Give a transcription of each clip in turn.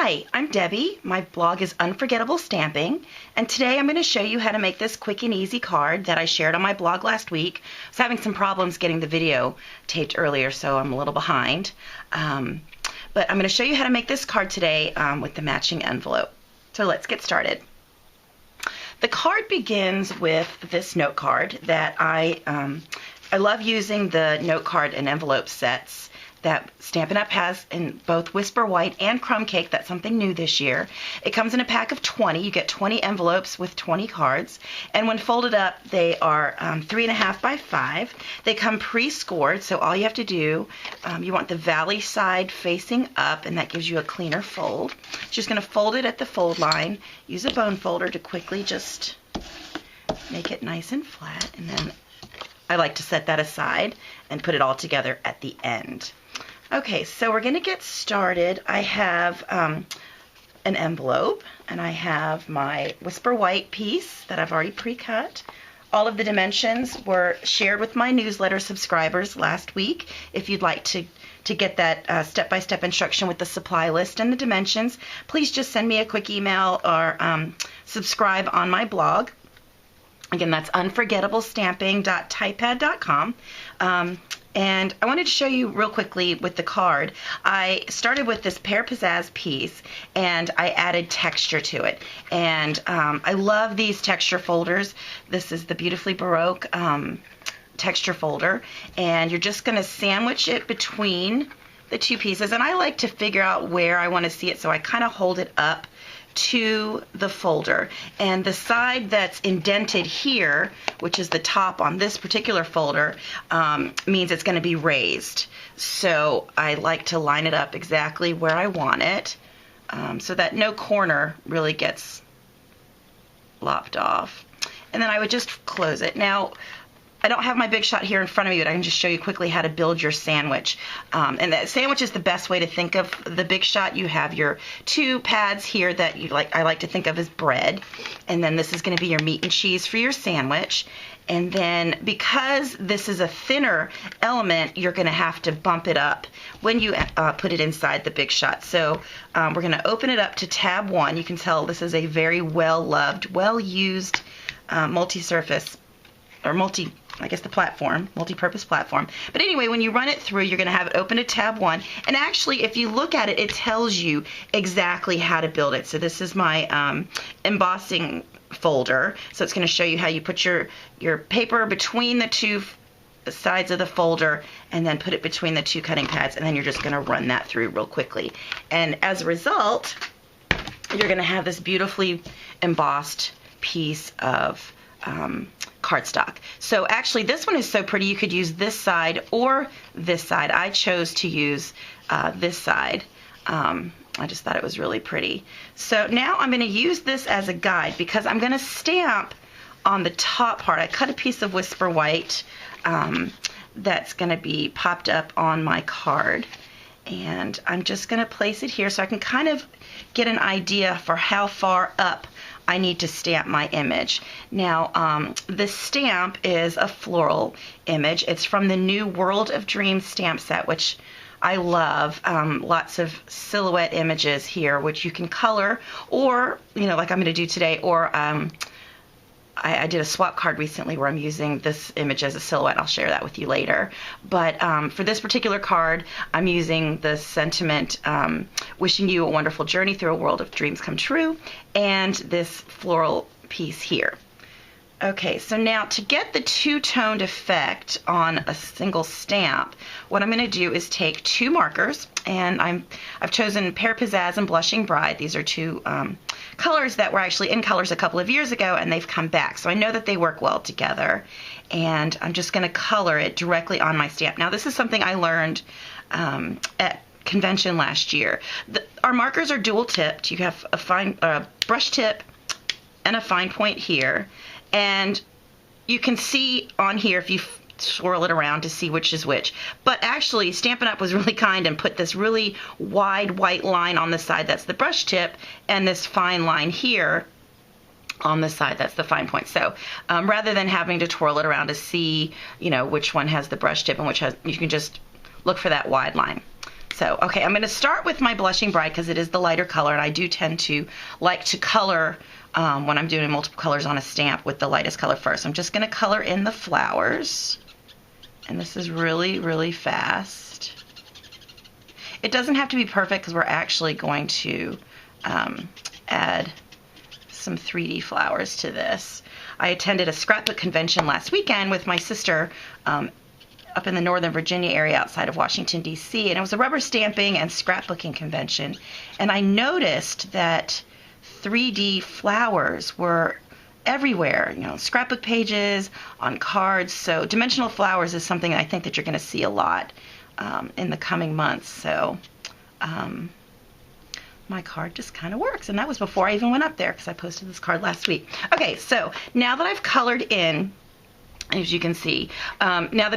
Hi, I'm Debbie. My blog is Unforgettable Stamping, and today I'm going to show you how to make this quick and easy card that I shared on my blog last week. I was having some problems getting the video taped earlier, so I'm a little behind. But I'm going to show you how to make this card today with the matching envelope. So let's get started. The card begins with this note card that I love using the note card and envelope sets that Stampin' Up! Has in both Whisper White and Crumb Cake. That's something new this year. It comes in a pack of 20. You get 20 envelopes with 20 cards. And when folded up, they are 3.5 by 5. They come pre-scored, so all you have to do, you want the valley side facing up, and that gives you a cleaner fold. Just going to fold it at the fold line. Use a bone folder to quickly just make it nice and flat, and then I like to set that aside and put it all together at the end. Okay, so we're going to get started. I have an envelope, and I have my Whisper White piece that I've already pre-cut. All of the dimensions were shared with my newsletter subscribers last week. If you'd like to get that step-by-step instruction with the supply list and the dimensions, please just send me a quick email or subscribe on my blog. Again, that's unforgettableStamping.typepad.com. And I wanted to show you real quickly with the card. I started with this Pear Pizzazz piece, and I added texture to it. And I love these texture folders. This is the Beautifully Baroque texture folder. And you're just going to sandwich it between the two pieces. And I like to figure out where I want to see it, so I kind of hold it up to the folder, and the side that's indented here, which is the top on this particular folder, means it's going to be raised. So I like to line it up exactly where I want it, so that no corner really gets lopped off. And then I would just close it. Now, I don't have my Big Shot here in front of me, but I can just show you quickly how to build your sandwich. And that sandwich is the best way to think of the Big Shot. You have your two pads here that I like to think of as bread. And then this is going to be your meat and cheese for your sandwich. And then because this is a thinner element, you're going to have to bump it up when you put it inside the Big Shot. So we're going to open it up to tab 1. You can tell this is a very well-loved, well-used multi-surface, or multi-purpose platform. But anyway, when you run it through, you're going to have it open to tab 1. And actually, if you look at it, it tells you exactly how to build it. So this is my embossing folder. So it's going to show you how you put your paper between the two sides of the folder, and then put it between the two cutting pads, and then you're just going to run that through real quickly. And as a result, you're going to have this beautifully embossed piece of cardstock. So actually this one is so pretty, you could use this side or this side. I chose to use this side. I just thought it was really pretty. So now I'm going to use this as a guide, because I'm going to stamp on the top part. I cut a piece of Whisper White that's going to be popped up on my card, and I'm just going to place it here so I can kind of get an idea for how far up I need to stamp my image. Now, this stamp is a floral image. It's from the new World of Dreams stamp set, which I love. Lots of silhouette images here, which you can color, or, like I'm going to do today, or I did a swap card recently where I'm using this image as a silhouette. I'll share that with you later. But for this particular card, I'm using the sentiment, wishing you a wonderful journey through a world of dreams come true, and this floral piece here. Okay, so now to get the two-toned effect on a single stamp, what I'm going to do is take two markers, and I've chosen Pear Pizzazz and Blushing Bride. These are two colors that were actually in colors a couple of years ago, and they've come back. So I know that they work well together, and I'm just going to color it directly on my stamp. Now, this is something I learned at convention last year. Our markers are dual tipped. You have a fine brush tip and a fine point here. And you can see on here if you swirl it around to see which is which. But actually, Stampin' Up! Was really kind and put this really wide white line on the side that's the brush tip, and this fine line here on the side that's the fine point. So rather than having to twirl it around to see, which one has the brush tip and which has, you can just look for that wide line. So, okay, I'm going to start with my Blushing Bride because it is the lighter color, and I do tend to like to color when I'm doing multiple colors on a stamp with the lightest color first. I'm just going to color in the flowers, and this is really, really fast. It doesn't have to be perfect because we're actually going to add some 3D flowers to this. I attended a scrapbook convention last weekend with my sister up in the Northern Virginia area outside of Washington, D.C., and it was a rubber stamping and scrapbooking convention. And I noticed that 3D flowers were everywhere, you know, scrapbook pages, on cards. So dimensional flowers is something I think that you're going to see a lot in the coming months. So my card just kind of works, and that was before I even went up there because I posted this card last week. Okay, so now that I've colored in, as you can see, now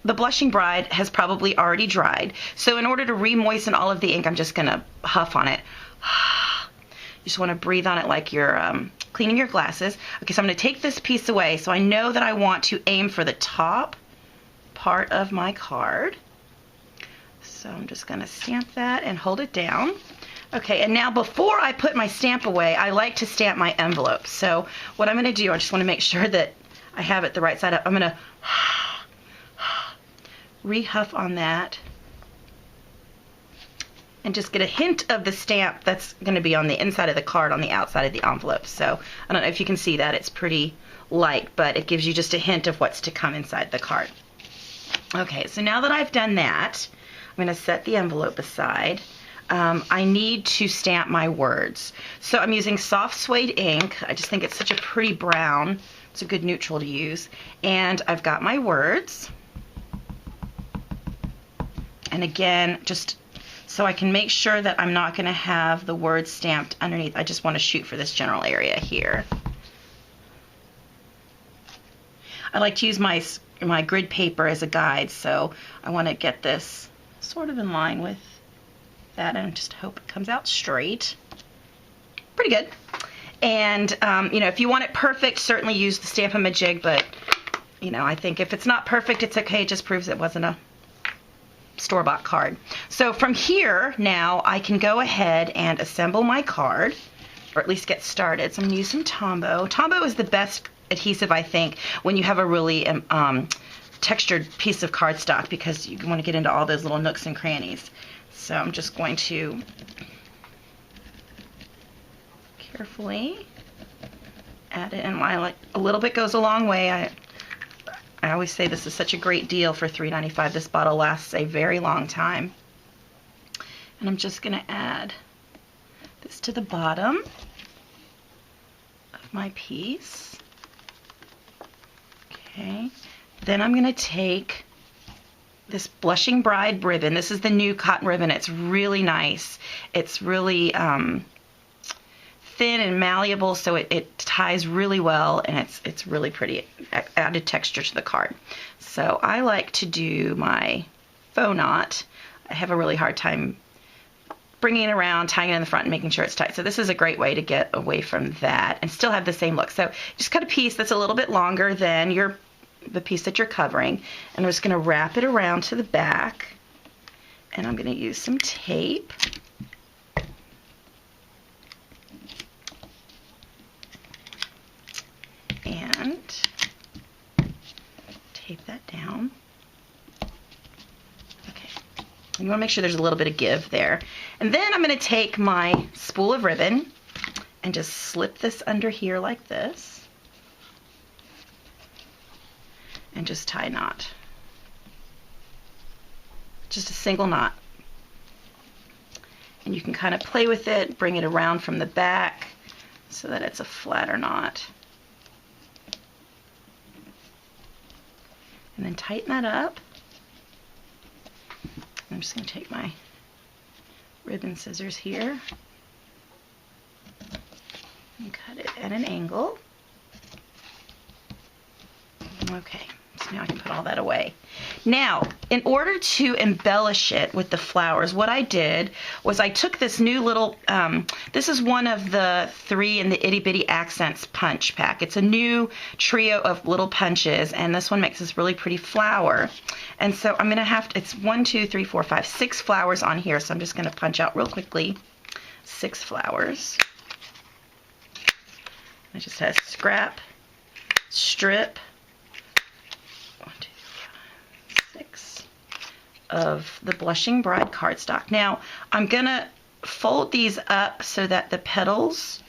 the Blushing Bride has probably already dried. So in order to re-moisten all of the ink, I'm just going to huff on it. You just want to breathe on it like you're cleaning your glasses. Okay, so I'm going to take this piece away. So I know that I want to aim for the top part of my card. So I'm just going to stamp that and hold it down. Okay, and now before I put my stamp away, I like to stamp my envelope. So what I'm going to do, I just want to make sure that I have it the right side up. I'm going to re-huff on that and just get a hint of the stamp that's going to be on the inside of the card on the outside of the envelope. So I don't know if you can see that. It's pretty light, but it gives you just a hint of what's to come inside the card. Okay, so now that I've done that, I'm going to set the envelope aside. I need to stamp my words. So I'm using soft suede ink. I just think it's such a pretty brown. It's a good neutral to use. And I've got my words. And again, just so I can make sure that I'm not going to have the words stamped underneath. I just want to shoot for this general area here. I like to use my grid paper as a guide, so I want to get this sort of in line with that and just hope it comes out straight. Pretty good. And you know, if you want it perfect, certainly use the Stamp-A-Majig, but you know, I think if it's not perfect, it's okay. It just proves it wasn't a store-bought card. So from here now I can go ahead and assemble my card, or at least get started. So I'm going to use some Tombow. Tombow is the best adhesive, I think, when you have a really textured piece of cardstock, because you want to get into all those little nooks and crannies. So I'm just going to carefully add it in. Like a little bit goes a long way. I always say this is such a great deal for $3.95. This bottle lasts a very long time. And I'm just going to add this to the bottom of my piece. Okay. Then I'm going to take this Blushing Bride ribbon. This is the new cotton ribbon. It's really nice. It's really thin and malleable, so it ties really well, and it's really pretty. Added texture to the card. So I like to do my faux knot. I have a really hard time bringing it around, tying it in the front, and making sure it's tight. So this is a great way to get away from that and still have the same look. So just cut a piece that's a little bit longer than the piece that you're covering, and I'm just going to wrap it around to the back, and I'm going to use some tape. And tape that down. Okay. You want to make sure there's a little bit of give there. And then I'm going to take my spool of ribbon and just slip this under here like this. And just tie a knot. Just a single knot. And you can kind of play with it, bring it around from the back so that it's a flatter knot. And then tighten that up. I'm just going to take my ribbon scissors here and cut it at an angle. Okay, So now I can put all that away. Now, in order to embellish it with the flowers, what I did was I took this new little, this is one of the 3 in the Itty Bitty Accents punch pack. It's a new trio of little punches, and this one makes this really pretty flower. And so I'm going to have to, it's 1, 2, 3, 4, 5, 6 flowers on here, so I'm just going to punch out real quickly 6 flowers. It just has scrap, strip, 1, 2, 5, 6 of the Blushing Bride cardstock. Now, I'm going to fold these up so that the petals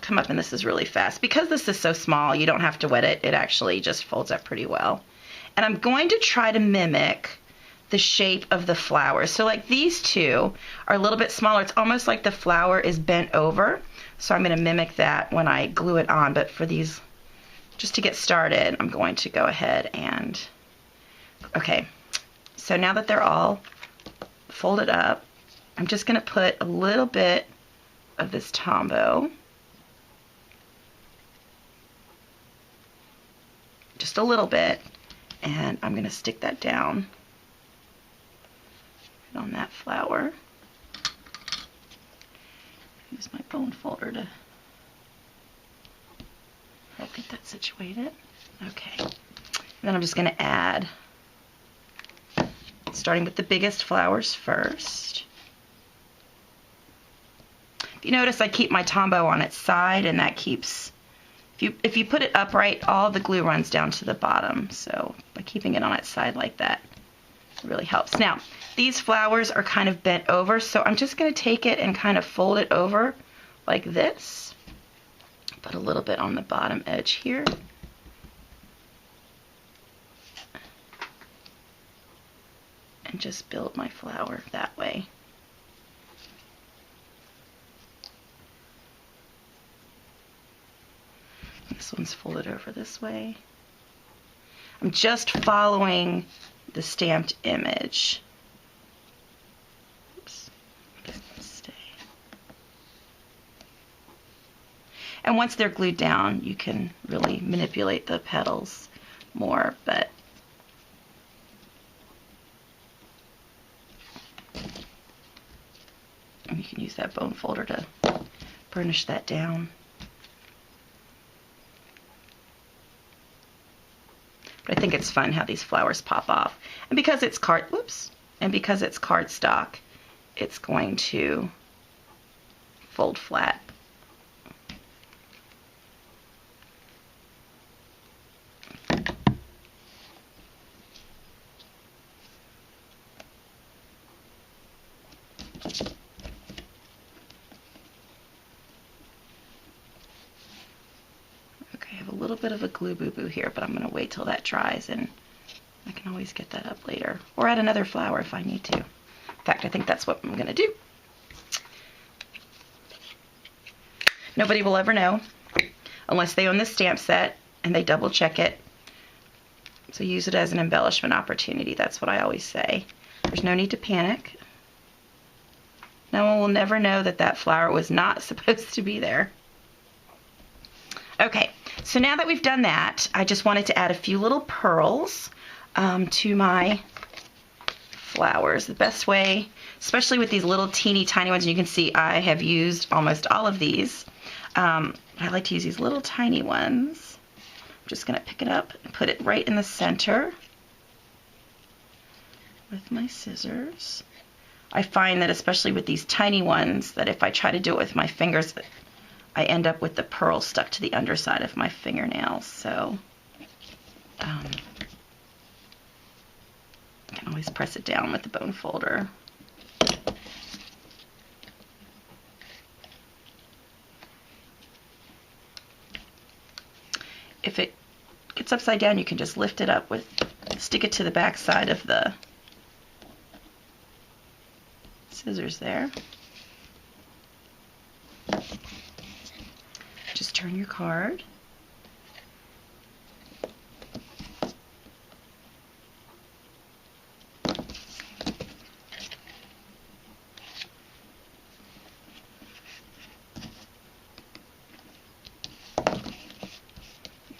come up, and this is really fast. Because this is so small, you don't have to wet it. It actually just folds up pretty well. And I'm going to try to mimic the shape of the flowers. So like these two are a little bit smaller. It's almost like the flower is bent over. So I'm going to mimic that when I glue it on. But for these, just to get started, I'm going to go ahead and, okay. So now that they're all folded up, I'm just going to put a little bit of this Tombow. Just a little bit. And I'm going to stick that down on that flower. Use my bone folder to help get that situated. Okay. And then I'm just going to add, starting with the biggest flowers first. If you notice, I keep my Tombow on its side, and that keeps, if you put it upright, all the glue runs down to the bottom. So by keeping it on its side like that, it really helps. Now, these flowers are kind of bent over, so I'm just going to take it and kind of fold it over like this. Put a little bit on the bottom edge here. And just build my flower that way. This one's folded over this way. I'm just following the stamped image. Oops. Stay. And once they're glued down, you can really manipulate the petals more, but you can use that bone folder to burnish that down. But I think it's fun how these flowers pop off. And because it's cardstock, it's going to fold flat. Okay, I have a little bit of a glue boo-boo here, but I'm going to wait till that dries, and I can always get that up later. Or add another flower if I need to. In fact, I think that's what I'm going to do. Nobody will ever know unless they own this stamp set and they double check it. So use it as an embellishment opportunity. That's what I always say. There's no need to panic. No one will never know that that flower was not supposed to be there. Okay, so now that we've done that, I just wanted to add a few little pearls to my flowers. The best way, especially with these little teeny tiny ones, and you can see I have used almost all of these. I like to use these little tiny ones. I'm just going to pick it up and put it right in the center with my scissors. I find that especially with these tiny ones, that if I try to do it with my fingers, I end up with the pearl stuck to the underside of my fingernails. So I can always press it down with the bone folder. If it gets upside down, you can just lift it up with, stick it to the back side of the scissors there. Just turn your card.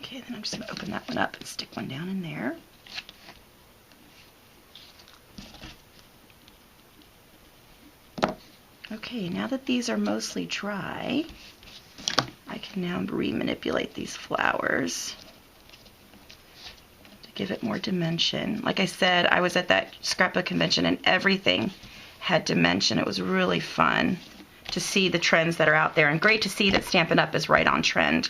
Okay, then I'm just going to open that one up and stick one down in there. Okay, now that these are mostly dry, I can now remanipulate these flowers to give it more dimension. Like I said, I was at that scrapbook convention and everything had dimension. It was really fun to see the trends that are out there, and great to see that Stampin' Up! Is right on trend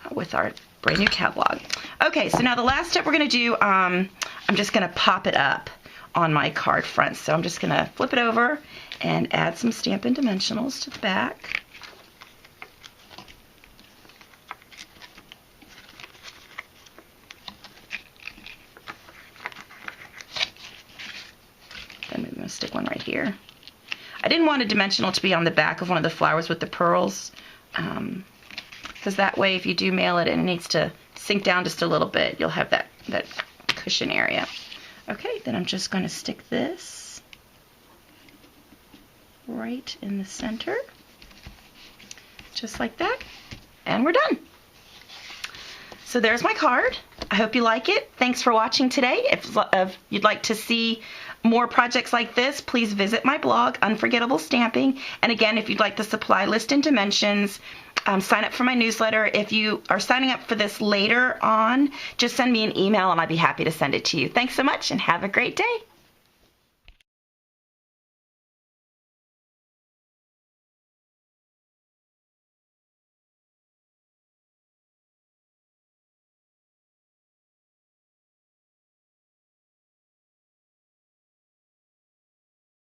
with our brand new catalog. Okay, so now the last step we're going to do, I'm just going to pop it up on my card front. So I'm just going to flip it over and add some Stampin' Dimensionals to the back. Then we're going to stick one right here. I didn't want a dimensional to be on the back of one of the flowers with the pearls, because that way if you do mail it and it needs to sink down just a little bit, you'll have that cushion area. Okay, then I'm just going to stick this right in the center, just like that, and we're done. So there's my card. I hope you like it. Thanks for watching today. If you'd like to see more projects like this, please visit my blog, Unforgettable Stamping. And again, if you'd like the supply list and dimensions, sign up for my newsletter. If you are signing up for this later on, just send me an email and I'd be happy to send it to you. Thanks so much and have a great day.